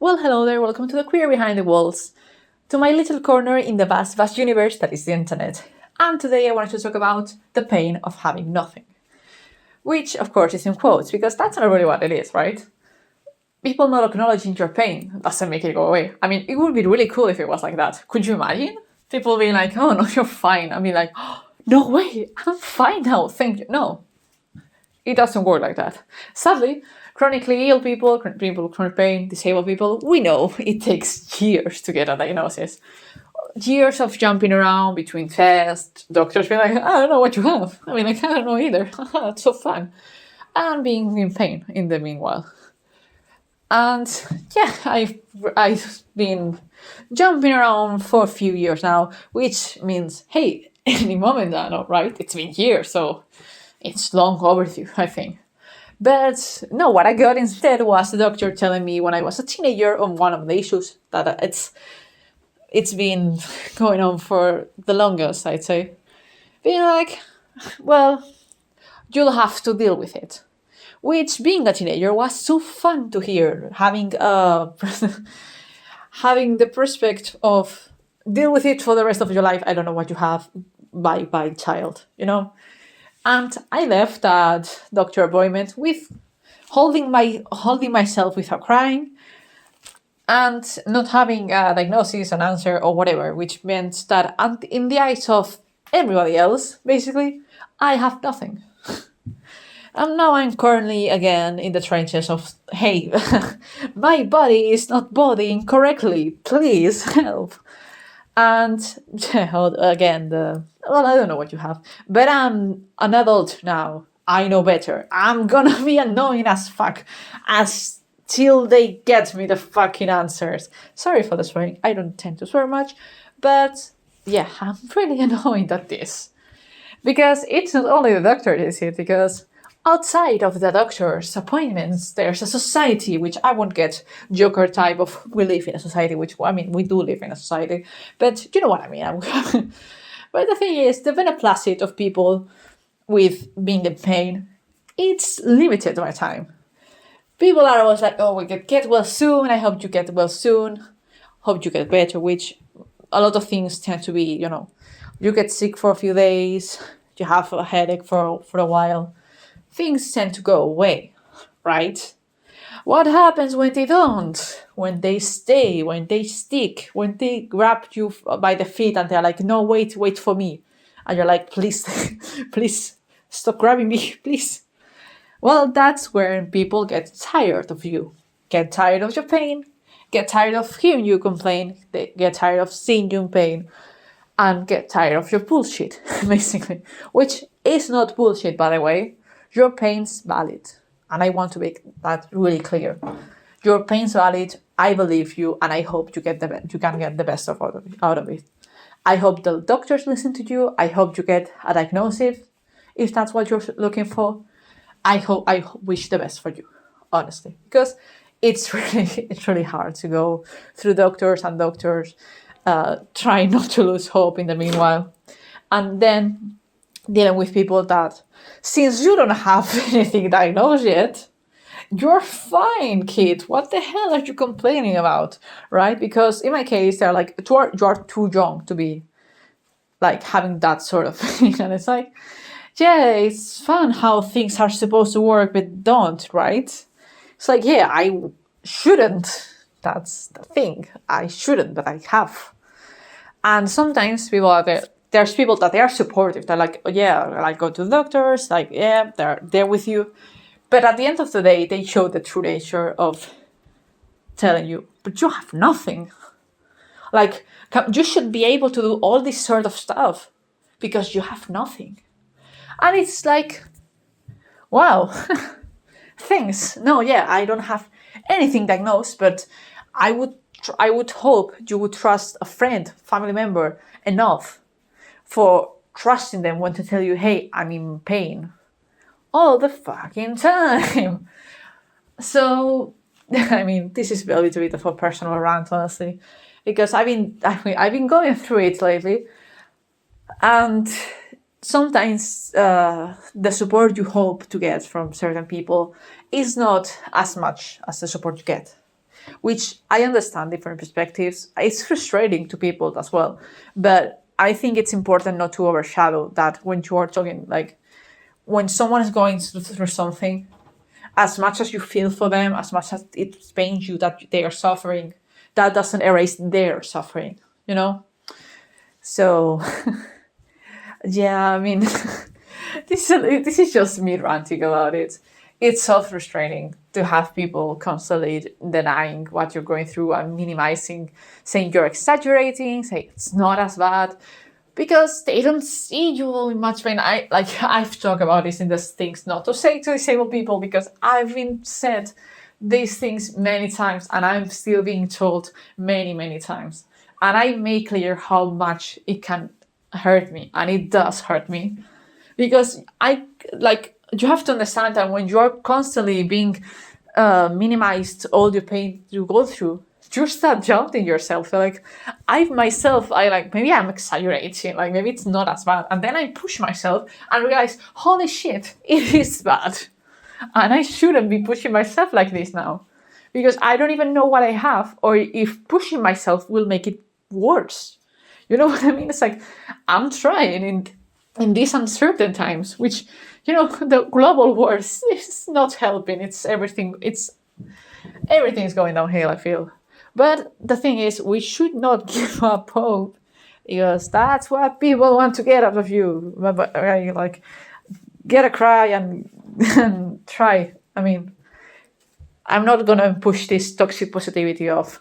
Well, hello there, welcome to the Queer Behind the Walls, to my little corner in the vast, vast universe that is the internet. And today I wanted to talk about the pain of having nothing. Which, of course, is in quotes, because that's not really what it is, right? People not acknowledging your pain doesn't make it go away. I mean, it would be really cool if it was like that. Could you imagine? People being like, oh no, you're fine. I mean, like, oh, no way, I'm fine now, thank you. No, it doesn't work like that. Sadly, chronically ill people with chronic pain, disabled people, we know it takes years to get a diagnosis. Years of jumping around between tests, doctors being like, I don't know what you have. I mean, like, I don't know either. It's so fun. And being in pain in the meanwhile. And yeah, I've been jumping around for a few years now, which means, hey, any moment I know, right? It's been years, so it's long overdue, I think. But no, what I got instead was the doctor telling me when I was a teenager on one of the issues that it's been going on for the longest, I'd say. Being like, well, you'll have to deal with it. Which, being a teenager, was so fun to hear, having having the prospect of deal with it for the rest of your life. I don't know what you have by child, you know. And I left that doctor appointment with holding myself without crying, and not having a diagnosis, an answer, or whatever, which meant that in the eyes of everybody else, basically, I have nothing. And now I'm currently again in the trenches of, hey, my body is not bodying correctly, please help. And again, I don't know what you have, but I'm an adult now. I know better. I'm gonna be annoying as fuck till they get me the fucking answers. Sorry for the swearing. I don't tend to swear much, but yeah, I'm really annoyed at this. Because it's not only the doctor is it, because outside of the doctor's appointments, there's a society, which I won't get Joker type of, we live in a society, which, I mean, we do live in a society, but you know what I mean. But the thing is, the beneplácit of people with being in pain, it's limited by time. People are always like, oh, we get well soon, I hope you get well soon, hope you get better, which a lot of things tend to be, you know, you get sick for a few days, you have a headache for a while, things tend to go away, right? What happens when they don't? When they stay, when they stick, when they grab you by the feet and they're like, no, wait for me. And you're like, please, please stop grabbing me, please. Well, that's where people get tired of you, get tired of your pain, get tired of hearing you complain, they get tired of seeing you in pain, and get tired of your bullshit, basically. Which is not bullshit, by the way. Your pain's valid. And I want to make that really clear. Your pain's valid, I believe you, and I hope you can get the best out of it. I hope the doctors listen to you. I hope you get a diagnosis, if that's what you're looking for. I wish the best for you, honestly. Because it's really hard to go through doctors, trying not to lose hope in the meanwhile. And then dealing with people that, since you don't have anything diagnosed yet, you're fine, kid. What the hell are you complaining about, right? Because in my case, they're like, you are too young to be like having that sort of thing. And it's like, yeah, it's fun how things are supposed to work, but don't, right? It's like, yeah, I shouldn't. That's the thing. I shouldn't, but I have. And sometimes people are there. There's people that they are supportive. They're like, oh, yeah, like go to the doctors. Like, yeah, they're there with you. But at the end of the day, they show the true nature of telling you, but you have nothing. Like, you should be able to do all this sort of stuff because you have nothing. And it's like, wow, thanks. No, yeah, I don't have anything diagnosed, but I would hope you would trust a friend, family member enough for trusting them when to tell you, hey, I'm in pain all the fucking time. So, I mean, this is a little bit of a personal rant, honestly, because I've been going through it lately, and sometimes the support you hope to get from certain people is not as much as the support you get. which I understand different perspectives. It's frustrating to people as well, but I think it's important not to overshadow that when you are talking, like when someone is going through something, as much as you feel for them, as much as it pains you that they are suffering, that doesn't erase their suffering, you know? So, yeah, I mean, this is just me ranting about it. It's so frustrating to have people constantly denying what you're going through and minimizing, saying you're exaggerating, saying it's not as bad, because they don't see you in much pain. I've talked about this in these things not to say to disabled people, because I've been said these things many times and I'm still being told many times. And I make clear how much it can hurt me, and it does hurt me, because you have to understand that when you're constantly being minimized all the pain you go through, you start doubting yourself. So maybe I'm exaggerating, like maybe it's not as bad. And then I push myself and realize, holy shit, it is bad. And I shouldn't be pushing myself like this now, because I don't even know what I have, or if pushing myself will make it worse. You know what I mean? It's like, I'm trying in these uncertain times, which, the global wars is not helping. Everything's going downhill, I feel. But the thing is, we should not give up hope, because that's what people want to get out of you. Like, get a cry and try. I mean, I'm not gonna push this toxic positivity of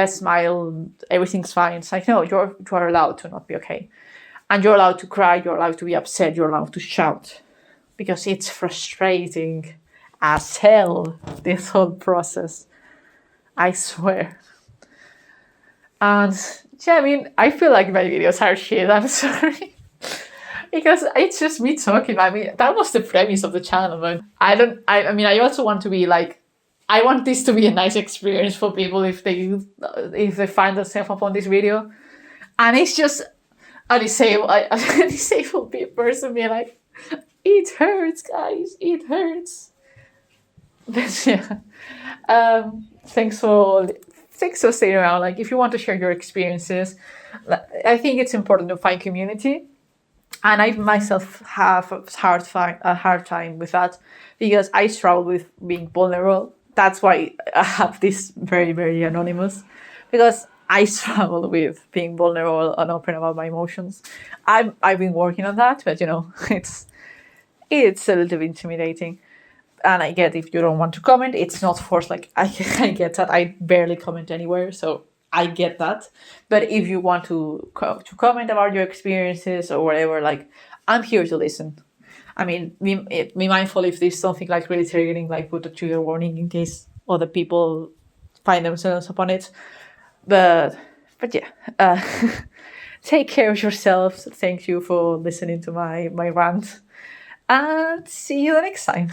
smile, everything's fine. It's like, no, you are allowed to not be okay, and you're allowed to cry. You're allowed to be upset. You're allowed to shout, because it's frustrating as hell, this whole process. I swear. And yeah, I mean, I feel like my videos are shit. I'm sorry. Because it's just me talking. I mean, that was the premise of the channel. But I also want to be like, I want this to be a nice experience for people if they find themselves upon this video. And it's just a disabled person being like, it hurts, guys, it hurts. But yeah, thanks for staying around. Like, if you want to share your experiences, I think it's important to find community. And I myself have a hard time with that, because I struggle with being vulnerable. That's why I have this very, very anonymous, because I struggle with being vulnerable and open about my emotions. I've been working on that, but it's a little bit intimidating. And I get if you don't want to comment, it's not forced. Like, I get that. I barely comment anywhere, so I get that. But if you want to comment about your experiences or whatever, like, I'm here to listen. I mean, be mindful if there's something like really triggering, like put a trigger warning in case other people find themselves upon it. But yeah, take care of yourselves. Thank you for listening to my rant, and see you the next time.